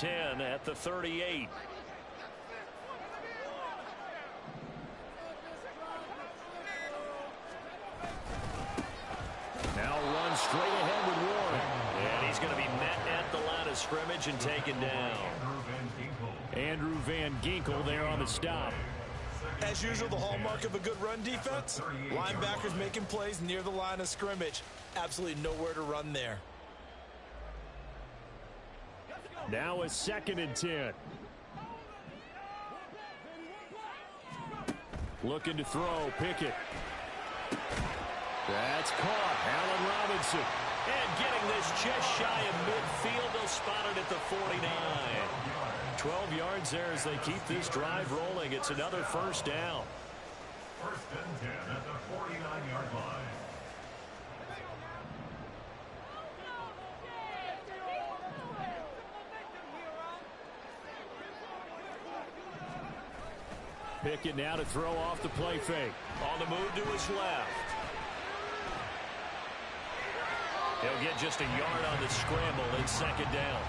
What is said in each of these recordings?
10 at the 38. Now run straight ahead with Warren. And he's going to be met at the line of scrimmage and taken down. Andrew Van Ginkel there on the stop. As usual, the hallmark of a good run defense, linebackers making plays near the line of scrimmage. Absolutely nowhere to run there. Now a 2nd and 10. Looking to throw, Pickett. That's caught. Allen Robinson. And getting this just shy of midfield. They'll spot it at the 49. 12 yards there as they keep this drive rolling. It's another first down. 1st and 10 at the 49-yard line. Pickett now to throw off the play fake. On the move to his left. He'll get just a yard on the scramble in 2nd down.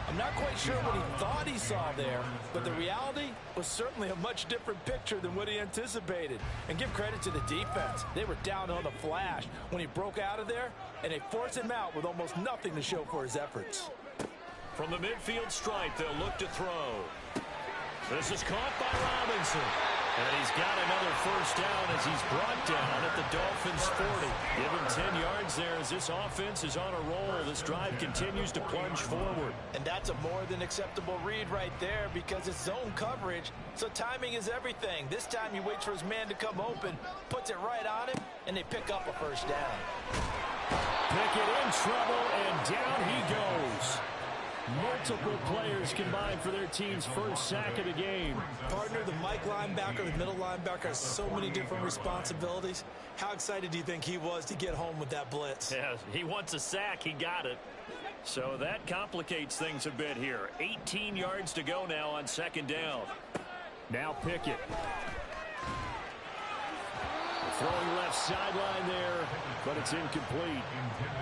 I'm not quite sure what he thought he saw there, but the reality was certainly a much different picture than what he anticipated. And give credit to the defense. They were down on the flash when he broke out of there, and they forced him out with almost nothing to show for his efforts. From the midfield stripe, they'll look to throw. This is caught by Robinson. And he's got another first down as he's brought down at the Dolphins' 40. Give him 10 yards there as this offense is on a roll. This drive continues to plunge forward. And that's a more than acceptable read right there because it's zone coverage, so timing is everything. This time he waits for his man to come open, puts it right on him, and they pick up a first down. Pickett in trouble, and down he goes. Multiple players combined for their team's first sack of the game. Partner, the Mike linebacker, the middle linebacker has so many different responsibilities. How excited do you think he was to get home with that blitz? Yeah, he wants a sack. He got it. So that complicates things a bit here. 18 yards to go now on 2nd down. Now Pickett. Throwing left sideline there, but it's incomplete.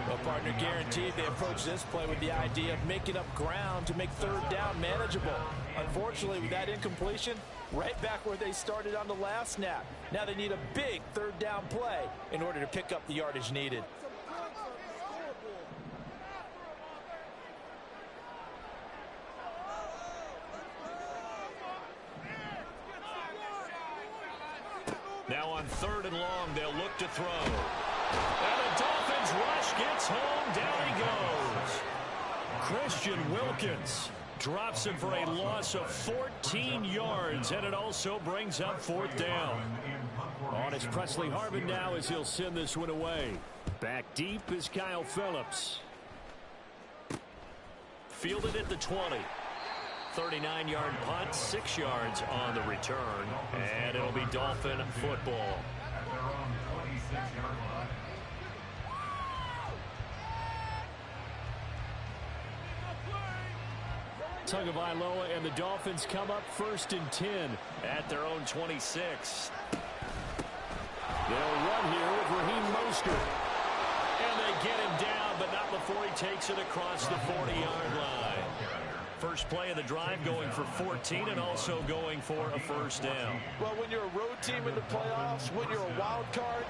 Well, partner, guaranteed they approach this play with the idea of making up ground to make 3rd down manageable. Unfortunately, with that incompletion, right back where they started on the last snap. Now they need a big 3rd down play in order to pick up the yardage needed. Now on 3rd and long, they'll look to throw. And the Dolphins rush gets home. Down he goes. Christian Wilkins drops him for a loss of 14 yards, and it also brings up 4th down. On is Presley Harvin now as he'll send this one away. Back deep is Kyle Phillips. Fielded at the 20. 39-yard punt, 6 yards on the return, and it'll be Dolphin football. Tagovailoa and the Dolphins come up 1st and 10 at their own 26. They'll run here with Raheem Mostert. And they get him down, but not before he takes it across the 40-yard line. First play of the drive going for 14 and also going for a first down. Well, when you're a road team in the playoffs, when you're a wild card,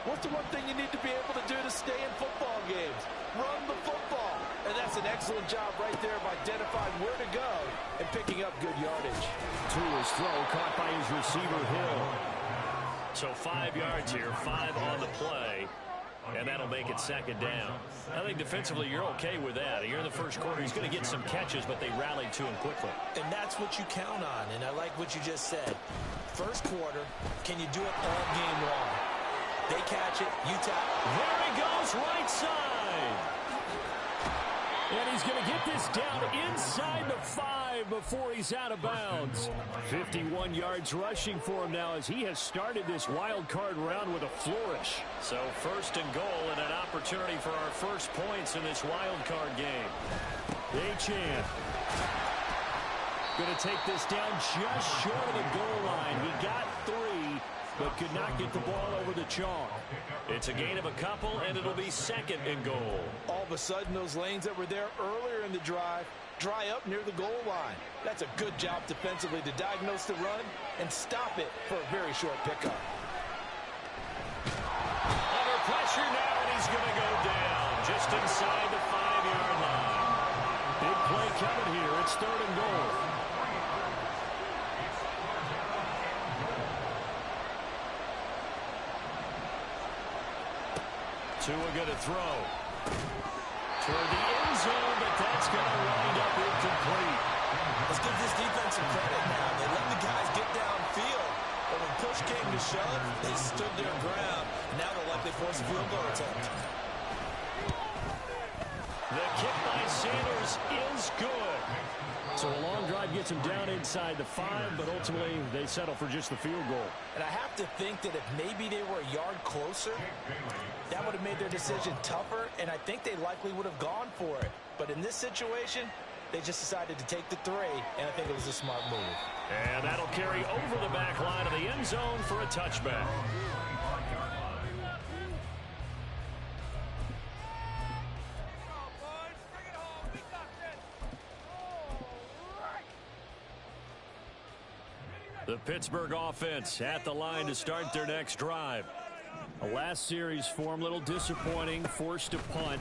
what's the one thing you need to be able to do to stay in football games? Run the football. And that's an excellent job right there of identifying where to go and picking up good yardage. To his throw, caught by his receiver, Hill. So 5 yards here, 5 on the play. And that'll make it 2nd down. I think defensively you're okay with that. Here in the first quarter, he's going to get some catches, but they rallied to him quickly. And that's what you count on, and I like what you just said. First quarter, can you do it all game long? They catch it, you tap. There he goes, right side. And he's going to get this down inside the 5 before he's out of bounds. 51 yards rushing for him now as he has started this wild card round with a flourish. So 1st and goal and an opportunity for our first points in this wild card game. Achane going to take this down just short of the goal line. He got 3, but could not get the ball over the chalk. It's a gain of a couple, and it'll be 2nd and goal. All of a sudden, those lanes that were there earlier in the drive dry up near the goal line. That's a good job defensively to diagnose the run and stop it for a very short pickup. Under pressure now, and he's going to go down just inside the 5-yard line. Big play coming here. It's 3rd and goal. Tua going to throw toward the end zone, but that's going to wind up incomplete. Let's give this defense some credit now. They let the guys get downfield, but when push came to shove, they stood their ground. Now they'll likely force a field goal attempt. The kick by Sanders is good. So a long drive gets him down inside the 5, but ultimately they settle for just the field goal. And I have to think that if maybe they were a yard closer, that would have made their decision tougher, and I think they likely would have gone for it. But in this situation, they just decided to take the 3, and I think it was a smart move. And that'll carry over the back line of the end zone for a touchback. The Pittsburgh offense at the line to start their next drive. The last series for them, a little disappointing, forced to punt.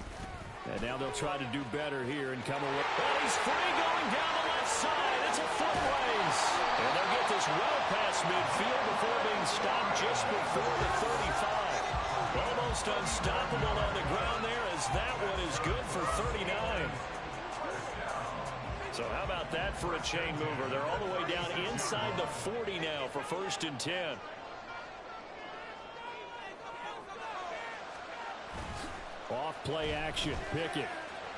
And now they'll try to do better here and come away. Oh, he's free going down the left side. It's a foot race. And they'll get this well past midfield before being stopped just before the 35. Almost unstoppable on the ground there, as that one is good for 39. So how about that for a chain mover? They're all the way down inside the 40 now for 1st and 10. Off play action. Pickett.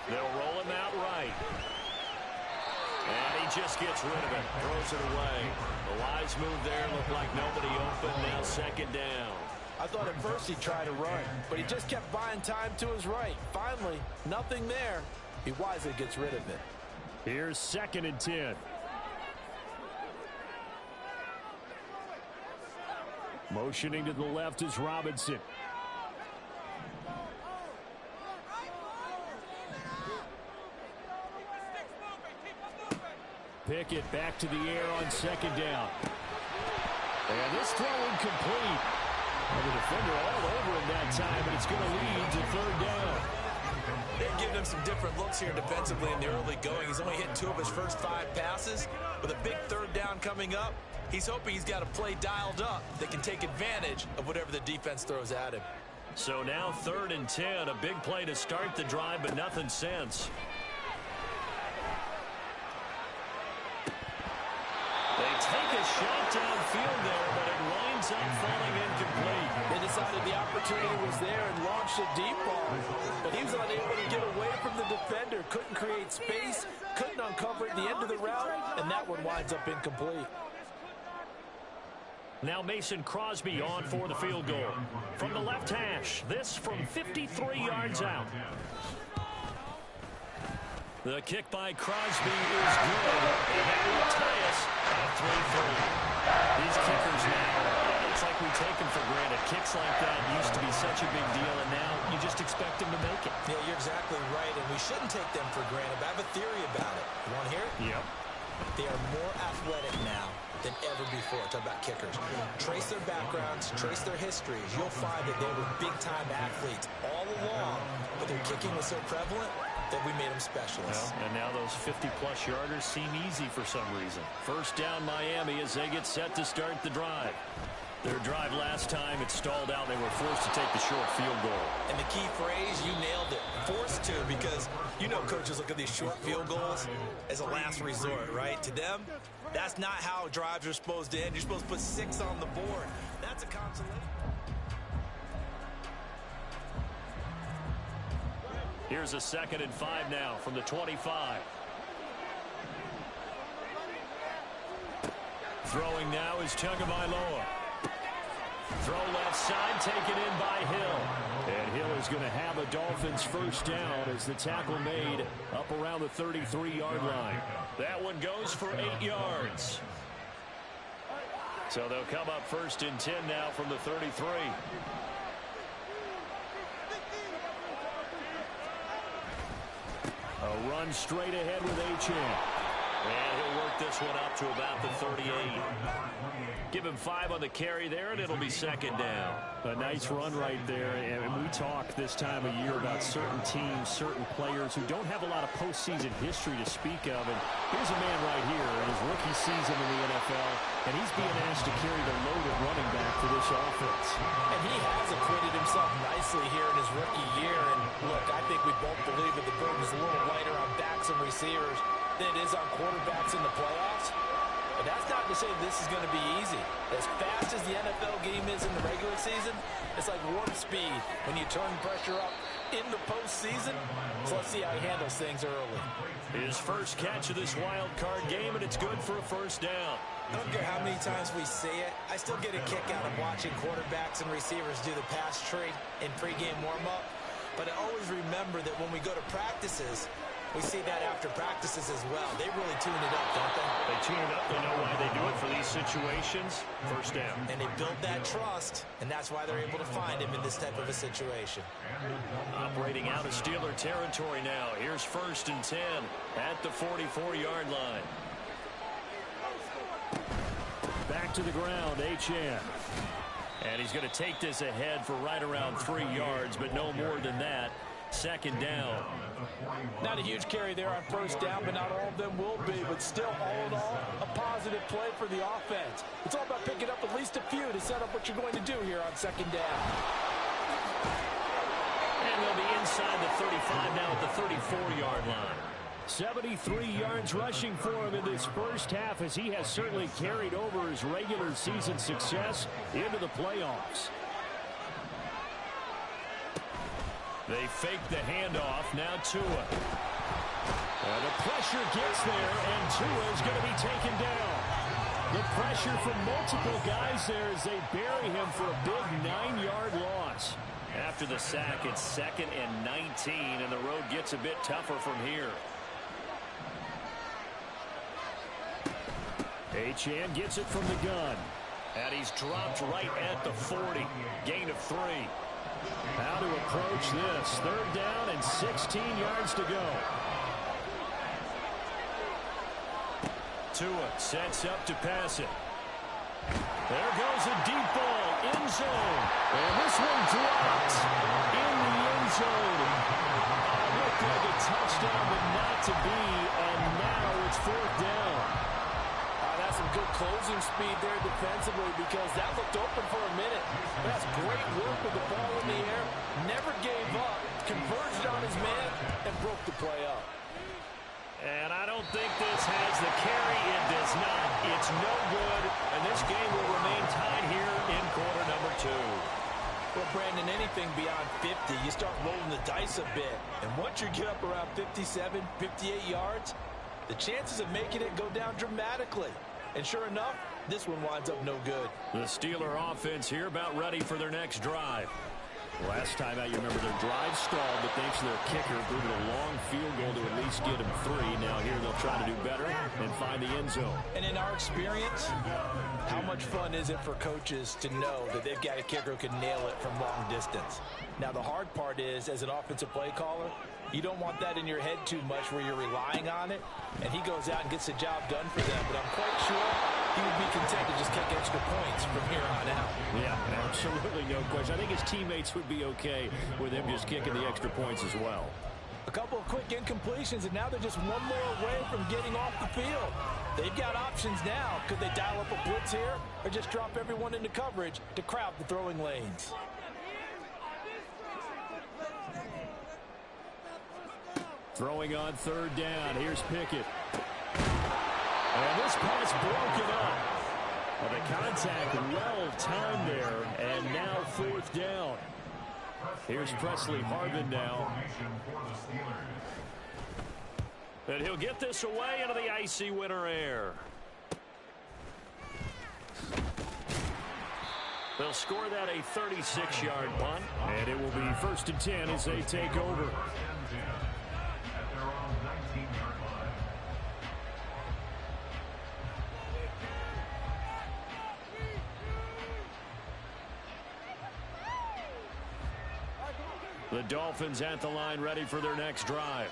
They'll roll him out right. And he just gets rid of it. Throws it away. The wise move there. Looked like nobody open. Now 2nd down. I thought at first he'd try to run, but he just kept buying time to his right. Finally, nothing there. He wisely gets rid of it. Here's 2nd and 10. Motioning to the left is Robinson. Pickett back to the air on 2nd down. And this throw incomplete. And the defender all over him that time, but it's going to lead to 3rd down. They're giving him some different looks here defensively in the early going. He's only hit 2 of his first 5 passes. With a big 3rd down coming up, he's hoping he's got a play dialed up that can take advantage of whatever the defense throws at him. So now 3rd and 10, a big play to start the drive, but nothing since. They take a shot downfield there, but it winds up falling incomplete. They decided the opportunity was there and launched a deep ball. But he was unable to get away from the defender, couldn't create space, couldn't uncover at the end of the route, and that one winds up incomplete. Now Mason Crosby on for the field goal. From the left hash, this from 53 yards out. The kick by Crosby is good. And that will tie us at 3-3. These kickers now, it's like we take them for granted. Kicks like that used to be such a big deal, and now you just expect them to make it. Yeah, you're exactly right, and we shouldn't take them for granted. But I have a theory about it. You want to hear it? Yep. They are more athletic now than ever before. Talk about kickers. Trace their backgrounds, trace their histories. You'll find that they were big-time athletes all along, but their kicking was so prevalent that we made them specialists. Well, and now those 50-plus yarders seem easy for some reason. 1st down Miami as they get set to start the drive. Their drive last time, it stalled out. They were forced to take the short field goal. And the key phrase, you nailed it. Forced to, because you know coaches look at these short field goals as a last resort, right? To them, that's not how drives are supposed to end. You're supposed to put 6 on the board. That's a consolation. Here's a 2nd and 5 now from the 25. Throwing now is Tagovailoa. Throw left side, taken in by Hill. And Hill is going to have a Dolphins 1st down as the tackle made up around the 33-yard line. That one goes for 8 yards. So they'll come up 1st and 10 now from the 33. A run straight ahead with Achane. And he'll work this one up to about the 38. Give him 5 on the carry there, and it'll be second down. A nice run right there, and we talk this time of year about certain teams, certain players who don't have a lot of postseason history to speak of. And here's a man right here in his rookie season in the NFL, and he's being asked to carry the load at running back for this offense. And he has acquitted himself nicely here in his rookie year. And look, I think we both believe that the burden's a little lighter on backs and receivers than it is on quarterbacks in the playoffs. But that's not to say this is going to be easy. As fast as the NFL game is in the regular season, it's like warp speed when you turn pressure up in the postseason. So let's see how he handles things early. His first catch of this wild card game, and it's good for a first down. I don't care how many times we see it, I still get a kick out of watching quarterbacks and receivers do the pass tree in pregame warm-up. But I always remember that when we go to practices, we see that after practices as well. They really tune it up, don't they? They tune it up. They know why they do it for these situations. First down. And they build that trust, and that's why they're able to find him in this type of a situation. Operating out of Steeler territory now. Here's 1st and 10 at the 44-yard line. Back to the ground, Achane. And he's going to take this ahead for right around 3 yards, but no more than that. Second down. Not a huge carry there on first down, but not all of them will be. But still, all in all, a positive play for the offense. It's all about picking up at least a few to set up what you're going to do here on second down. And they'll be inside the 35 now at the 34-yard line. 73 yards rushing for him in this first half, as he has certainly carried over his regular season success into the playoffs. They fake the handoff. Now Tua. And the pressure gets there, and Tua is going to be taken down. The pressure from multiple guys there as they bury him for a big 9-yard loss. After the sack, it's 2nd and 19, and the road gets a bit tougher from here. Achane gets it from the gun. And he's dropped right at the 40. Gain of 3. How to approach this. 3rd down and 16 yards to go. Tua sets up to pass it. There goes a deep ball. End zone. And this one dropped in the end zone. Looked like a touchdown, but not to be. And now it's 4th down. That's some good closing speed there defensively, because that looked open for a minute. That's great work with the ball in the air. Never gave up. Converged on his man and broke the play up. And I don't think this has the carry. It does not. It's no good. And this game will remain tied here in quarter number 2. Well, Brandon, anything beyond 50, you start rolling the dice a bit. And once you get up around 57, 58 yards, the chances of making it go down dramatically. And sure enough, this one winds up no good. The Steeler offense here about ready for their next drive. Last time out, you remember their drive stalled, but thanks to their kicker, booted a long field goal to at least get them 3. Now here they'll try to do better and find the end zone. And in our experience, how much fun is it for coaches to know that they've got a kicker who can nail it from long distance? Now, the hard part is, as an offensive play caller, you don't want that in your head too much where you're relying on it, and he goes out and gets the job done for them. But I'm quite sure he would be content to just kick extra points from here on out. Yeah, absolutely no question. I think his teammates would be okay with him just kicking the extra points as well. A couple of quick incompletions, and now they're just one more away from getting off the field. They've got options now. Could they dial up a blitz here or just drop everyone into coverage to crowd the throwing lanes? Throwing on 3rd down. Here's Pickett. And this pass broken up. Well, the contact well timed there. And now 4th down. Here's Presley Harvin now. And he'll get this away into the icy winter air. They'll score that a 36-yard punt. And it will be 1st and 10 as they take over. The Dolphins at the line ready for their next drive.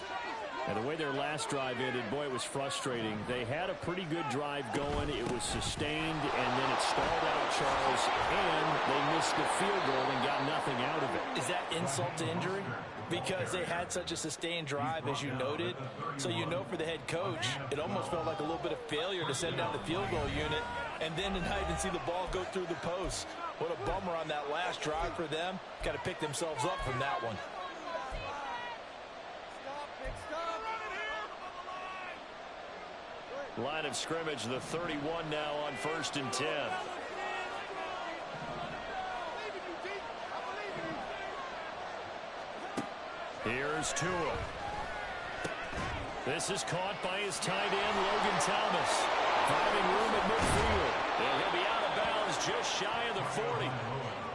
And the way their last drive ended, boy, it was frustrating. They had a pretty good drive going. It was sustained, and then it stalled out, Charles, and they missed the field goal and got nothing out of it. Is that insult to injury? Because they had such a sustained drive, as you noted. So you know for the head coach, it almost felt like a little bit of failure to send down the field goal unit and then tonight and see the ball go through the post. What a bummer on that last drive for them. Got to pick themselves up from that one. Line of scrimmage, the 31 now on 1st and 10. Here's Tua. This is caught by his tight end, Logan Thomas. Finding room at midfield. And he'll be out of bounds just shy of the 40.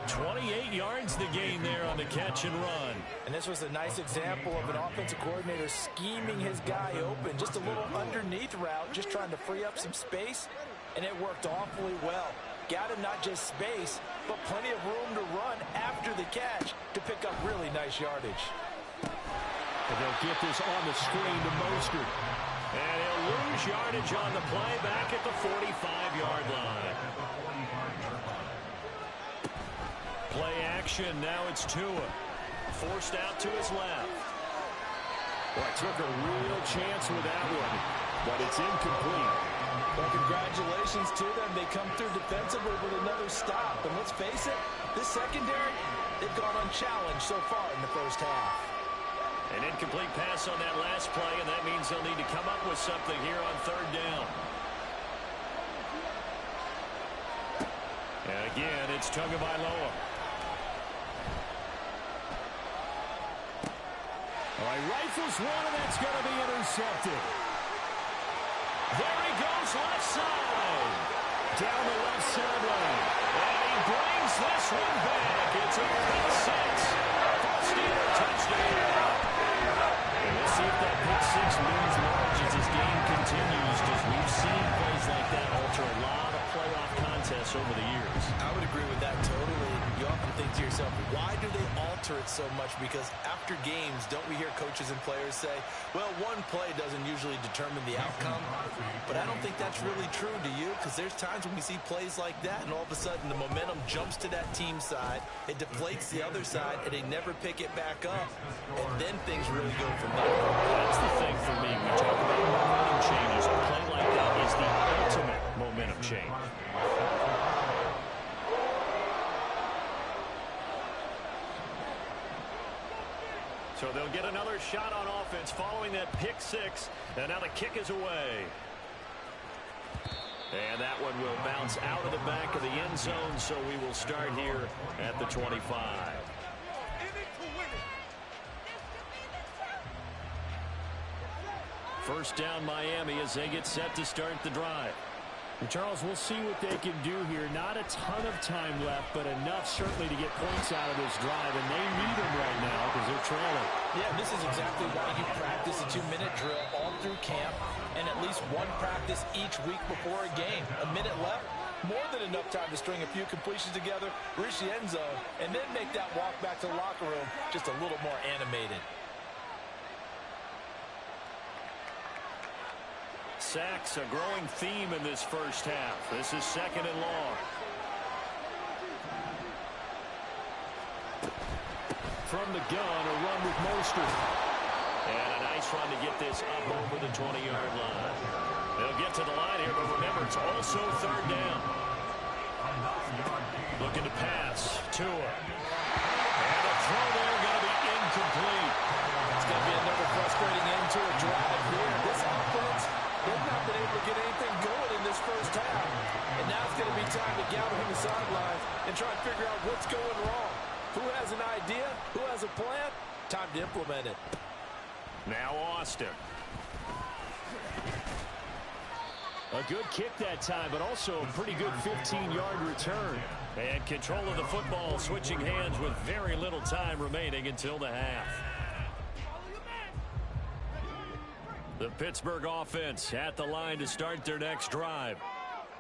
28 yards to gain there on the catch and run. And this was a nice example of an offensive coordinator scheming his guy open. Just a little underneath route, just trying to free up some space. And it worked awfully well. Got him not just space, but plenty of room to run after the catch to pick up really nice yardage. And they'll get this on the screen to Mostert. And he'll lose yardage on the play back at the 45-yard line. Play action. Now it's Tua. Forced out to his left. Well, took a real chance with that one, but it's incomplete. Well, congratulations to them. They come through defensively with another stop. And let's face it, this secondary, they've gone unchallenged so far in the first half. An incomplete pass on that last play, and that means they'll need to come up with something here on 3rd down. And again, it's Tagovailoa. All right, rifles one, and that's going to be intercepted. There he goes, left side. Down the left sideline. And he brings this one back. It's a pick six. First Steeler touchdown. And we'll see if that pick six looms large as this game continues, because we've seen plays like that alter a lot of playoff contests over the years. I would agree with that totally. You often think to yourself, why do they alter it so much? Because after games, don't we hear coaches and players say, well, one play doesn't usually determine the outcome. But I don't think that's really true, do you? Because there's times when we see plays like that, and all of a sudden the momentum jumps to that team side, it deflates the other side, and they never pick it back up. And then things really go from there. That's the thing for me. We talk about momentum changes. A play like that is the ultimate momentum change. So they'll get another shot on offense following that pick six. And now the kick is away. And that one will bounce out of the back of the end zone. So we will start here at the 25. First down Miami as they get set to start the drive. And Charles, we'll see what they can do here. Not a ton of time left, but enough certainly to get points out of this drive. And they need them right now because they're trailing. Yeah, this is exactly why you practice a 2-minute drill all through camp and at least one practice each week before a game. A minute left, more than enough time to string a few completions together, reach the end zone, and then make that walk back to the locker room just a little more animated. Sacks, a growing theme in this first half. This is 2nd and long. From the gun, a run with Mostert. And a nice run to get this up over the 20-yard line. They'll get to the line here, but remember, it's also 3rd down. Looking to pass. Tua. And a throw there going to be incomplete. It's going to be another frustrating end to a drive here. This offense, they've not been able to get anything going in this first half. And now it's going to be time to gather from the sidelines and try and figure out what's going wrong. Who has an idea? Who has a plan? Time to implement it. Now Austin. A good kick that time, but also a pretty good 15-yard return. And control of the football switching hands with very little time remaining until the half. The Pittsburgh offense at the line to start their next drive.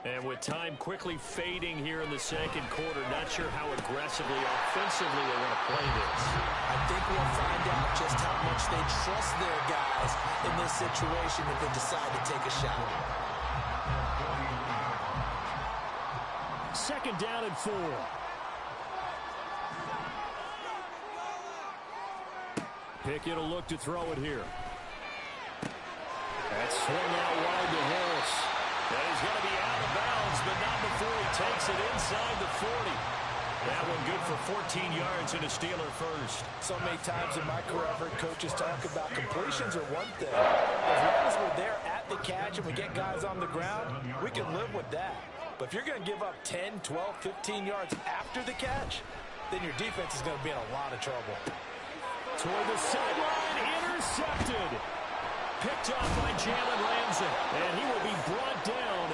And with time quickly fading here in the second quarter, not sure how aggressively, offensively they want to play this. I think we'll find out just how much they trust their guys in this situation if they decide to take a shot. Second down and 4. Pickett will look to throw it here. That's swung out wide to Harris. And he's going to be out of bounds, but not before he takes it inside the 40. That one good for 14 yards and a Steeler first. So many times in my career, I've heard coaches talk about completions are one thing. As long as we're there at the catch and we get guys on the ground, we can live with that. But if you're going to give up 10, 12, 15 yards after the catch, then your defense is going to be in a lot of trouble. Toward the sideline, intercepted. Picked off by Jalen Ramsey. And he will be brought down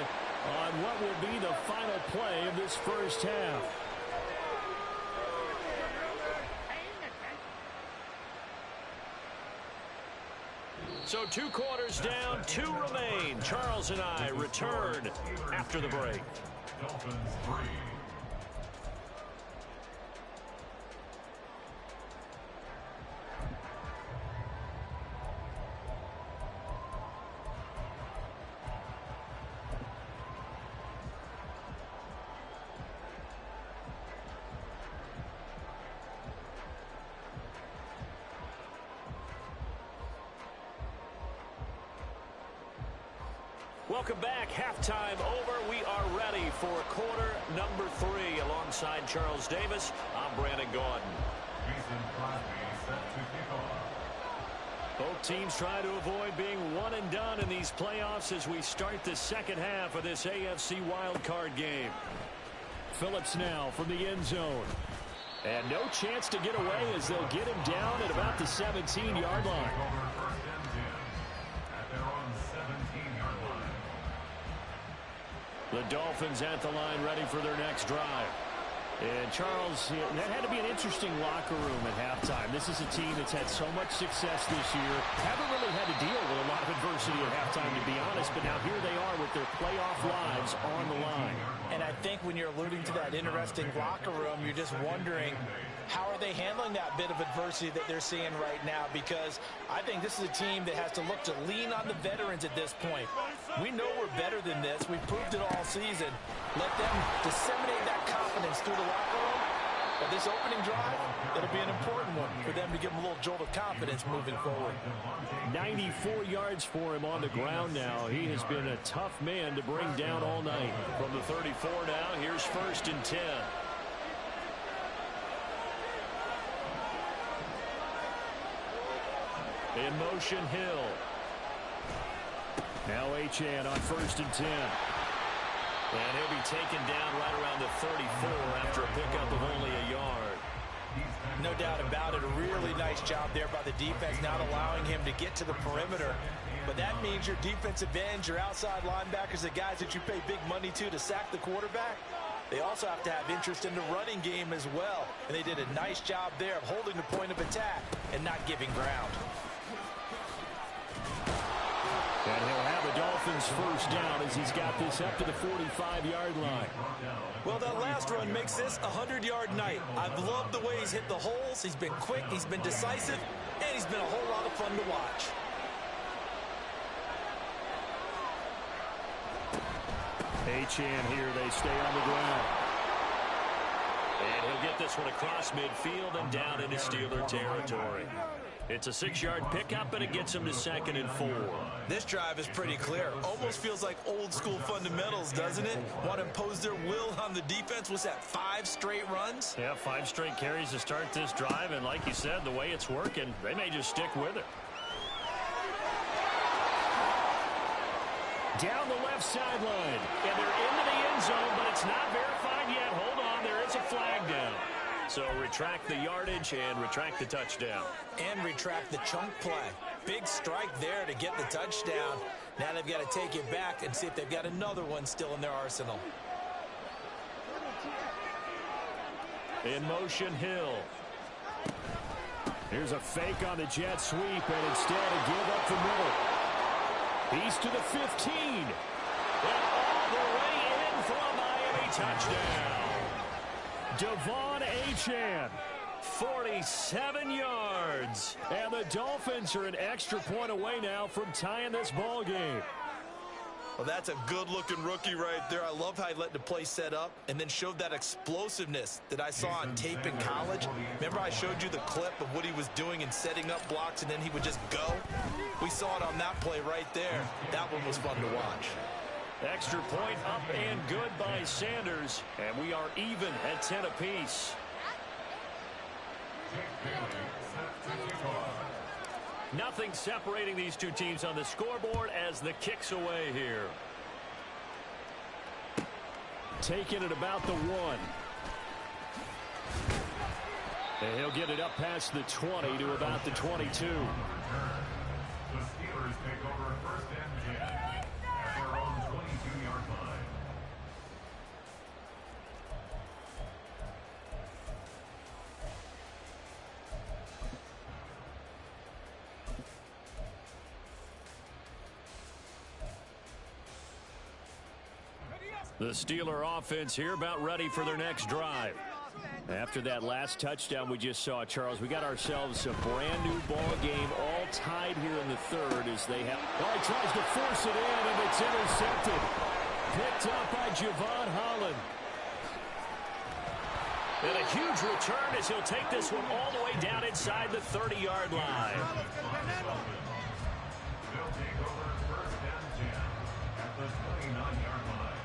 on what will be the final play of this first half. So 2 quarters down, 2 remain. Charles and I return after the break. Dolphins 3. Welcome back. Halftime over. We are ready for quarter number 3. Alongside Charles Davis, I'm Brandon Gaudin. Jason Crosby set to kick off. Both teams try to avoid being one and done in these playoffs as we start the second half of this AFC wildcard game. Phillips now from the end zone. And no chance to get away as they'll get him down at about the 17-yard line. Over first and 10 at their own 17-yard line. The Dolphins at the line ready for their next drive. And Charles, that had to be an interesting locker room at halftime. This is a team that's had so much success this year. Haven't really had to deal with a lot of adversity at halftime, to be honest. But now here they are with their playoff lives on the line. And I think when you're alluding to that interesting locker room, you're just wondering, how are they handling that bit of adversity that they're seeing right now? Because I think this is a team that has to look to lean on the veterans at this point. We know we're better than this. We've proved it all season. Let them disseminate that confidence through the locker room. But this opening drive, it'll be an important one for them to give them a little jolt of confidence moving forward. 94 yards for him on the ground now. He has been a tough man to bring down all night. From the 34 now, here's 1st and 10. In motion, Hill. Now Achane on 1st and 10. And he'll be taken down right around the 34 after a pickup of only a yard. No doubt about it. A really nice job there by the defense, not allowing him to get to the perimeter. But that means your defensive ends, your outside linebackers, the guys that you pay big money to sack the quarterback, they also have to have interest in the running game as well. And they did a nice job there of holding the point of attack and not giving ground. And he'll have the Dolphins first down as he's got this up to the 45-yard line. Well, that last run makes this a 100-yard night. I've loved the way he's hit the holes. He's been quick, he's been decisive, and he's been a whole lot of fun to watch. Achane here, they stay on the ground. And he'll get this one across midfield and down into Steeler territory. It's a 6-yard pickup, and it gets him to 2nd and 4. This drive is pretty clear. Almost feels like old school fundamentals, doesn't it? Want to impose their will on the defense. Was that 5 straight runs? Yeah, 5 straight carries to start this drive, and like you said, the way it's working, they may just stick with it. Down the left sideline. And they're into the end zone, but it's not verified yet. Hold on, there is a flag down. So retract the yardage and retract the touchdown. And retract the chunk play. Big strike there to get the touchdown. Now they've got to take it back and see if they've got another one still in their arsenal. In motion, Hill. Here's a fake on the jet sweep, and instead a give up the middle. He's to the 15. And all the way touchdown. Devon Achane, 47 yards. And the Dolphins are an extra point away now from tying this ball game. Well, that's a good-looking rookie right there. I love how he let the play set up and then showed that explosiveness that I saw on tape in college. Remember I showed you the clip of what he was doing and setting up blocks, and then he would just go? We saw it on that play right there. That one was fun to watch. Extra point up and good by Sanders, and we are even at 10 apiece. Nothing separating these two teams on the scoreboard as the kick's away here. Taking it about the 1. And he'll get it up past the 20 to about the 22. The Steelers take over first and 10 at their own 22-yard line. The Steeler offense here about ready for their next drive. After that last touchdown we just saw, Charles, we got ourselves a brand new ball game, all tied here in the third as they have. Oh, he tries to force it in, and it's intercepted. Picked up by Javon Holland. And a huge return as he'll take this one all the way down inside the 30-yard line. They'll take over first and 10 at the 29-yard line.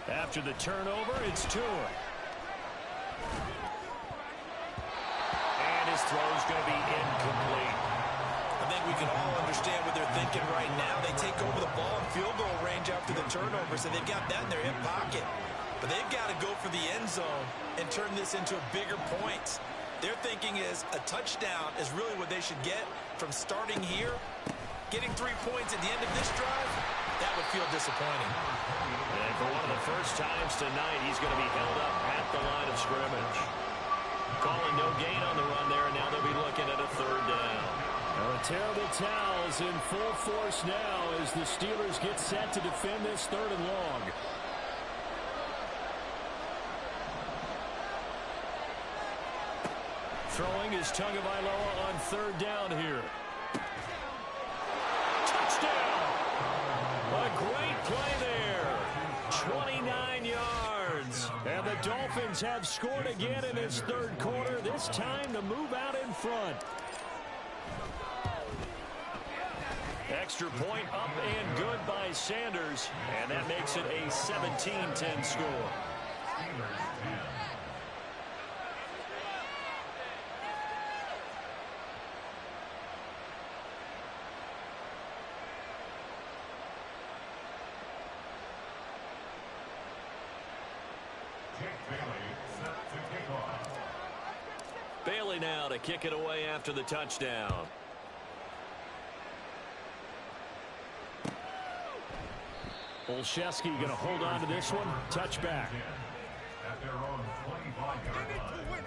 After the turnover, it's Tua. And his throw's going to be incomplete. I think we can all understand what they're thinking right now. They take over the ball in field goal range after the turnover, so they've got that in their hip pocket. But they've got to go for the end zone and turn this into bigger points. Their thinking is a touchdown is really what they should get from starting here. Getting 3 points at the end of this drive, that would feel disappointing. And for one of the first times tonight, he's going to be held up at the line of scrimmage. Calling no gain on the run there, and now they'll be looking at a third down. Well, the terrible towels in full force now as the Steelers get set to defend this third and long. Throwing is Tagovailoa on third down here. Touchdown! A great play there. 29 yards. And the Dolphins have scored again in this third quarter, this time to move out in front. Extra point up and good by Sanders, and that makes it a 17-10 score. Steelers 10. Bailey now to kick it away after the touchdown. Olszewski going to hold on to this one. Touchback. At their own 25-yard line.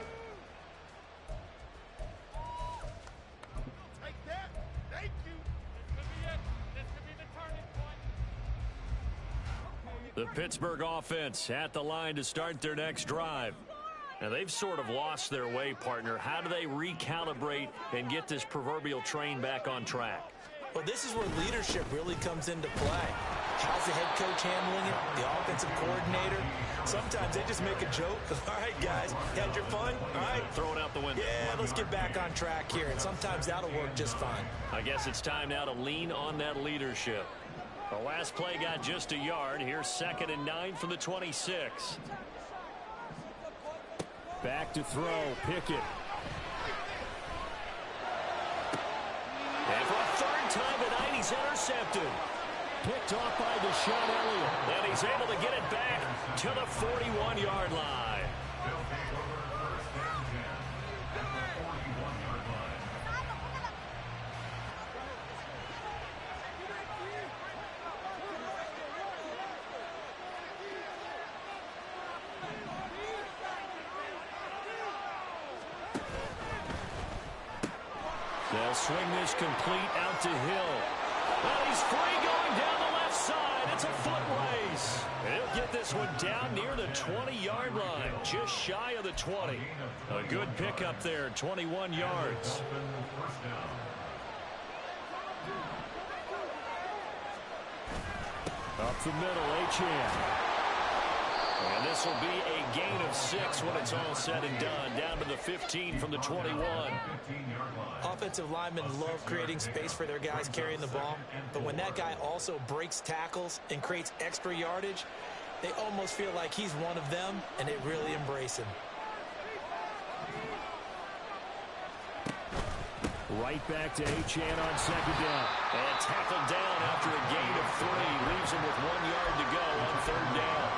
Take that. Thank you. This could be it. This could be the turning point. The Pittsburgh offense at the line to start their next drive. Now, they've sort of lost their way, partner. How do they recalibrate and get this proverbial train back on track? Well, this is where leadership really comes into play. How's the head coach handling it? The offensive coordinator? Sometimes they just make a joke. All right, guys, had your fun? All right. Throw it out the window. Yeah, let's get back on track here. And sometimes that'll work just fine. I guess it's time now to lean on that leadership. The last play got just a yard. Here's 2nd and 9 from the 26. Back to throw. Pickett. And for a third time tonight, he's intercepted. Picked off by Deshaun Elliott. And he's able to get it back to the 41-yard line. They'll take over first and 10 at the 41-yard line. They'll swing this complete out to Hill. And he's free going down the left side. It's a foot race. He'll get this one down near the 20-yard line, just shy of the 20. A good pickup there, 21 yards. Up the middle, Achane. And this will be a gain of 6 when it's all said and done. Down to the 15 from the 21. Offensive linemen love creating space for their guys carrying the ball. But when that guy also breaks tackles and creates extra yardage, they almost feel like he's one of them, and they really embrace him. Right back to Achane on second down. And tackled down after a gain of 3. Leaves him with 1 yard to go on third down.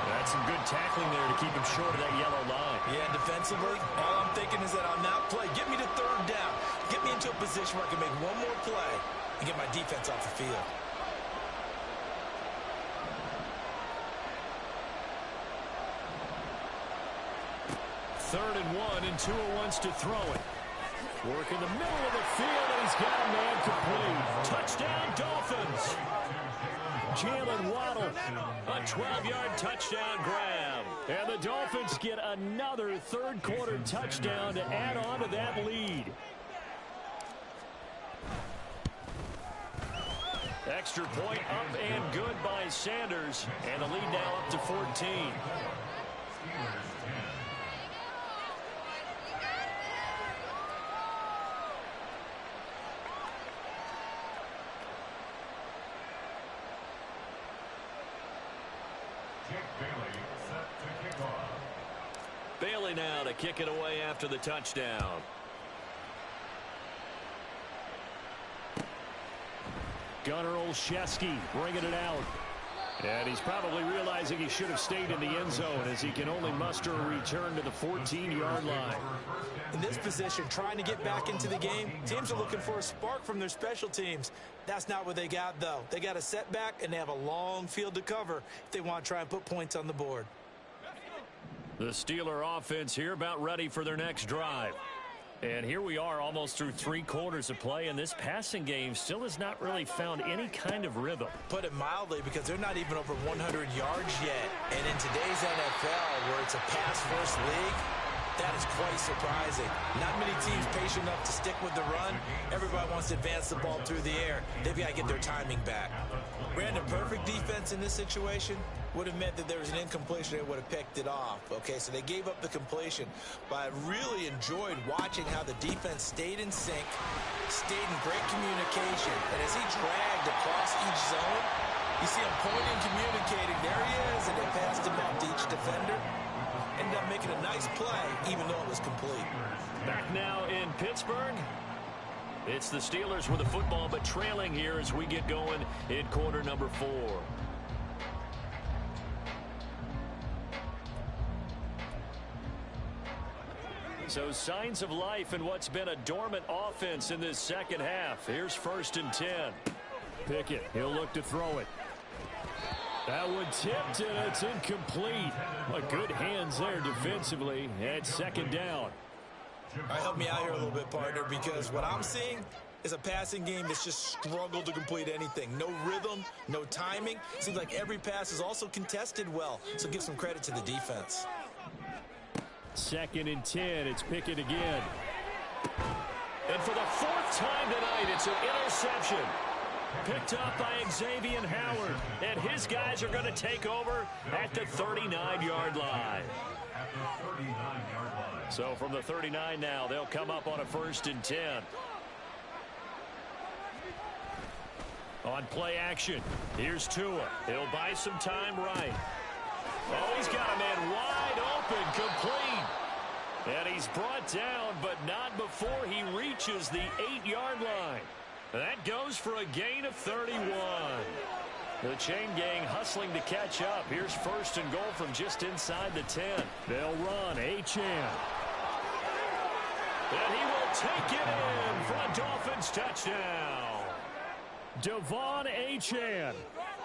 That's some good tackling there to keep him short of that yellow line. Yeah, defensively, all I'm thinking is that on that play, get me to third down. Get me into a position where I can make one more play and get my defense off the field. Third and 1, and Tua wants to throw it. Work in the middle of the field, and he's got a man complete. Touchdown, Dolphins. Jalen Waddle, a 12-yard touchdown grab. And the Dolphins get another third-quarter touchdown to add on to that lead. Extra point up and good by Sanders, and the lead now up to 14. Bailey now to kick it away after the touchdown. Gunnar Olszewski bringing it out. And he's probably realizing he should have stayed in the end zone as he can only muster a return to the 14-yard line. In this position, trying to get back into the game, teams are looking for a spark from their special teams. That's not what they got, though. They got a setback, and they have a long field to cover if they want to try and put points on the board. The Steeler offense here about ready for their next drive. And here we are almost through 3 quarters of play, and this passing game still has not really found any kind of rhythm. Put it mildly, because they're not even over 100 yards yet. And in today's NFL, where it's a pass-first league, that is quite surprising. Not many teams patient enough to stick with the run. Everybody wants to advance the ball through the air. They've got to get their timing back. Brandon, perfect defense in this situation would have meant that there was an incompletion. They would have picked it off. Okay, so they gave up the completion. But I really enjoyed watching how the defense stayed in sync, stayed in great communication. And as he dragged across each zone, you see him pointing, communicating. There he is, and they passed him off to each defender. Ended up making a nice play, even though it was complete. Back now in Pittsburgh. It's the Steelers with the football, but trailing here as we get going in quarter number 4. So signs of life in what's been a dormant offense in this second half. Here's 1st and 10. Pickett, he'll look to throw it. That one tipped, and it's incomplete. But good hands there defensively at 2nd down. All right, help me out here a little bit, partner, because what I'm seeing is a passing game that's just struggled to complete anything. No rhythm, no timing. Seems like every pass is also contested well, so give some credit to the defense. 2nd and 10, it's Pickett again. And for the 4th time tonight, it's an interception. Picked up by Xavier Howard. And his guys are going to take over at the 39-yard line. So from the 39 now, they'll come up on a 1st and 10. On play action, here's Tua. He'll buy some time right. Oh, he's got a man wide open, complete. And he's brought down, but not before he reaches the 8-yard line. That goes for a gain of 31. The chain gang hustling to catch up. Here's 1st and goal from just inside the 10. They'll run. Achane. And he will take it in for a Dolphins touchdown. Devon Achane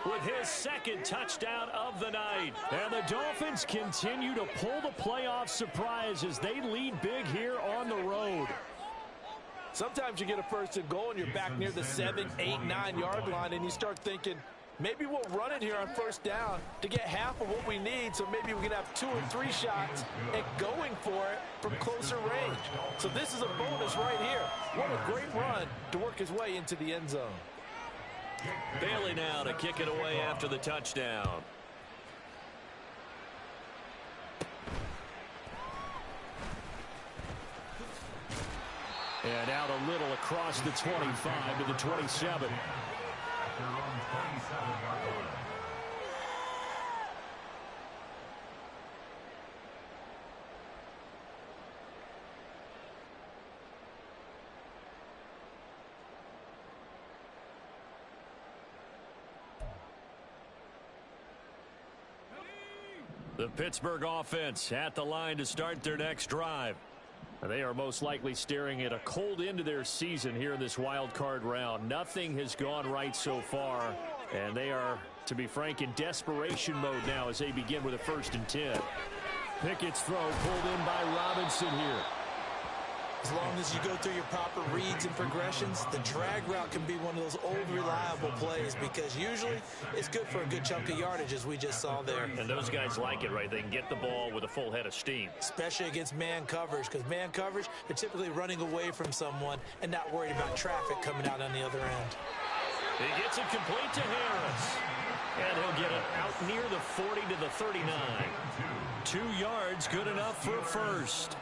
with his 2nd touchdown of the night. And the Dolphins continue to pull the playoff surprise as they lead big here on the road. Sometimes you get a first and goal and you're back near the 7, 8, 9 yard line and you start thinking, maybe we'll run it here on first down to get half of what we need, so maybe we can have 2 or 3 shots at going for it from closer range. So this is a bonus right here. What a great run to work his way into the end zone. Bailey now to kick it away after the touchdown. And out a little across the 25 to the 27. The Pittsburgh offense at the line to start their next drive. They are most likely staring at a cold end to their season here in this wild card round. Nothing has gone right so far, and they are, to be frank, in desperation mode now as they begin with a 1st and 10. Pickett's throw pulled in by Robinson here. As long as you go through your proper reads and progressions, the drag route can be one of those old reliable plays because usually it's good for a good chunk of yardage, as we just saw there. And those guys like it, right? They can get the ball with a full head of steam. Especially against man coverage, because man coverage, they're typically running away from someone and not worried about traffic coming out on the other end. He gets it complete to Harris. And he'll get it out near the 40 to the 39. 2 yards, good enough for a first.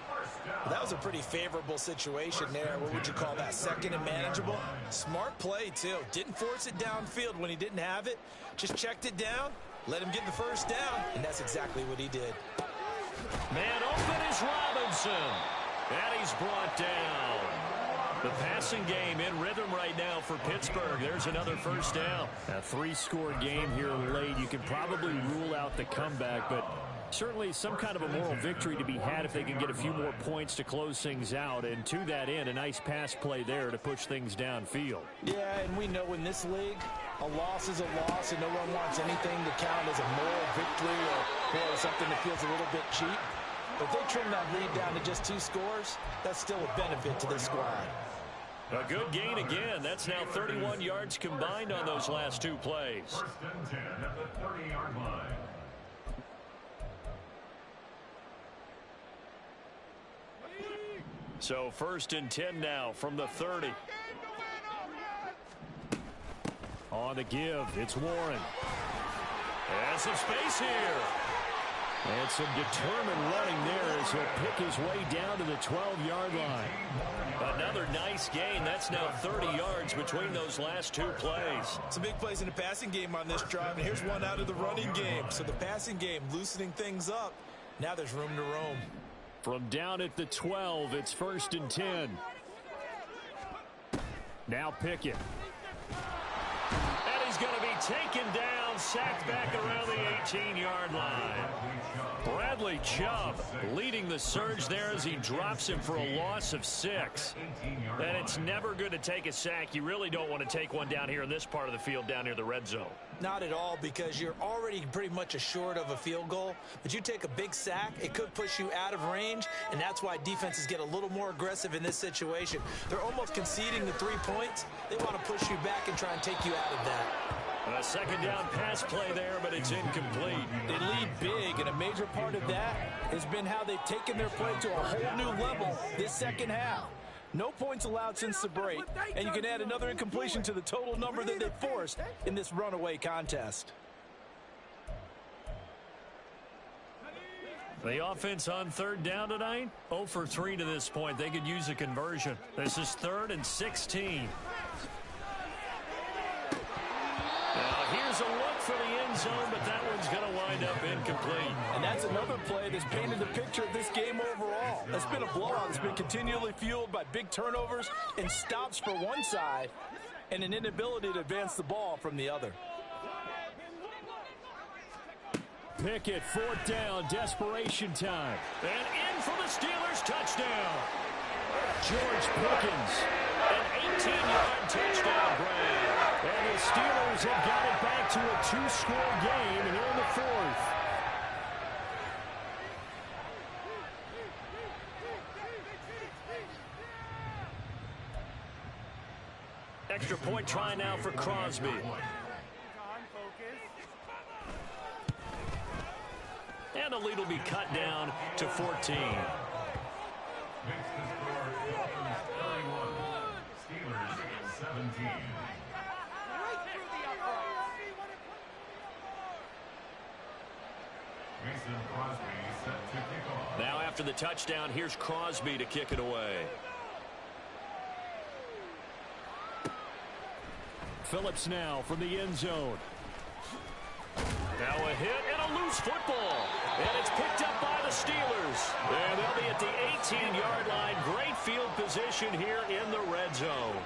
Well, that was a pretty favorable situation there. What would you call that? 2nd and manageable? Smart play, too. Didn't force it downfield when he didn't have it. Just checked it down, let him get the first down, and that's exactly what he did. Man open is Robinson. And he's brought down. The passing game in rhythm right now for Pittsburgh. There's another first down. A 3-score game here late. You can probably rule out the comeback, but certainly some kind of a moral victory to be had if they can get a few more points to close things out. And to that end, a nice pass play there to push things downfield. Yeah, and we know in this league, a loss is a loss, and no one wants anything to count as a moral victory or something that feels a little bit cheap. If they trim that lead down to just 2 scores, that's still a benefit to this squad. A good gain again. That's now 31 yards combined on those last 2 plays. 1st and 10 at the 30-yard line. So 1st and 10 now from the 30. On the give, it's Warren. Has some space here. And some determined running there as he'll pick his way down to the 12-yard line. Another nice gain. That's now 30 yards between those last 2 plays. Some big plays in the passing game on this drive, and here's one out of the running game. So the passing game loosening things up. Now there's room to roam. From down at the 12, it's 1st and 10. Now Pickett. And he's going to be taken down, sacked back around the 18-yard line. Bradley Chubb leading the surge there as he drops him for a loss of 6. And it's never good to take a sack. You really don't want to take one down here in this part of the field down near the red zone. Not at all, because you're already pretty much assured of a field goal. But you take a big sack, it could push you out of range, and that's why defenses get a little more aggressive in this situation. They're almost conceding the 3 points. They want to push you back and try and take you out of that. A 2nd down pass play there, but it's incomplete. They lead big, and a major part of that has been how they've taken their play to a whole new level this 2nd half. No points allowed since the break, and you can add another incompletion to the total number that they forced in this runaway contest. The offense on 3rd down tonight, 0 for 3 to this point. They could use a conversion. This is 3rd and 16. Now here's a look for the end zone, but that one's going to wind up incomplete. And that's another play that's painted the picture of this game overall. It's been a blowout that's been continually fueled by big turnovers and stops for one side and an inability to advance the ball from the other. Pickett, 4th down, desperation time. And in for the Steelers, touchdown. George Pickens. An 18-yard touchdown grab. And the Steelers have got it back to a 2-score game here in the 4th. extra point try now for Crosby. And the lead will be cut down to 14. Makes the score Dolphins 31, Steelers 17. Mason Crosby set to kick off. Now after the touchdown, here's Crosby to kick it away. Phillips now from the end zone. Now a hit and a loose football. And it's picked up by the Steelers. And they'll be at the 18-yard line. Great field position here in the red zone.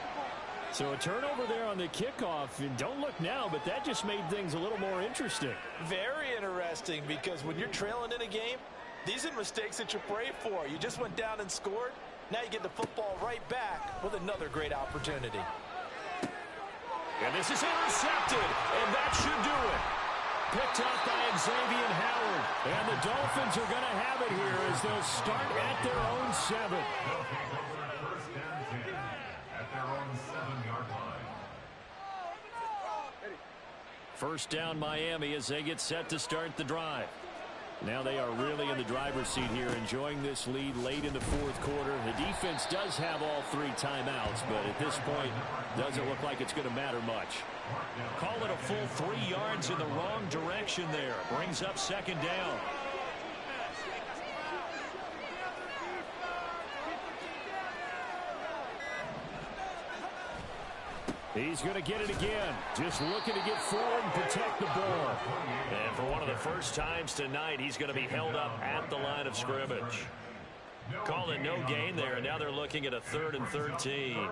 So a turnover there on the kickoff. And don't look now, but that just made things a little more interesting. Very interesting, because when you're trailing in a game, these are mistakes that you pray for. You just went down and scored. Now you get the football right back with another great opportunity. And this is intercepted, and that should do it. Picked up by Xavier Howard. And the Dolphins are going to have it here as they'll start at their own 7. They'll take over first and 10 at their own 7-yard line. First down Miami as they get set to start the drive. Now they are really in the driver's seat here, enjoying this lead late in the fourth quarter. The defense does have all 3 timeouts, but at this point, doesn't look like it's going to matter much. Call it a full 3 yards in the wrong direction there. Brings up second down. He's going to get it again. Just looking to get forward and protect the ball. And for one of the first times tonight, he's going to be held up at the line of scrimmage. Call it no gain there, and now they're looking at a 3rd and 13.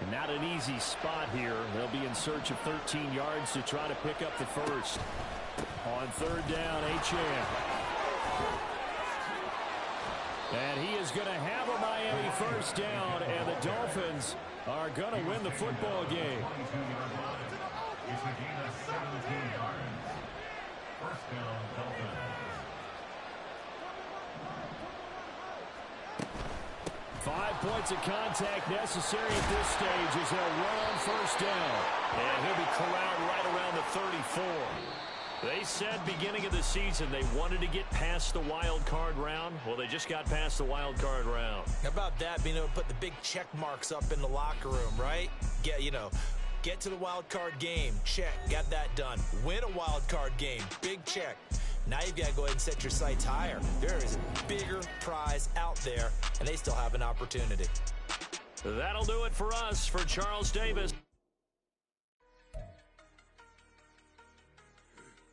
And not an easy spot here. They'll be in search of 13 yards to try to pick up the first. On 3rd down, Achane. And he is going to have a Miami first down, and the Dolphins are going to win the football game. It's a gain of 17 yards. First down, Dolphins. 5 points of contact necessary at this stage as they'll run on first down. And he'll be corralled right around the 34. They said beginning of the season they wanted to get past the wild card round. Well, they just got past the wild card round. How about that, being able to put the big check marks up in the locker room, right? Get to the wild card game. Check. Got that done. Win a wild card game. Big check. Now you've got to go ahead and set your sights higher. There is a bigger prize out there, and they still have an opportunity. That'll do it for us. For Charles Davis.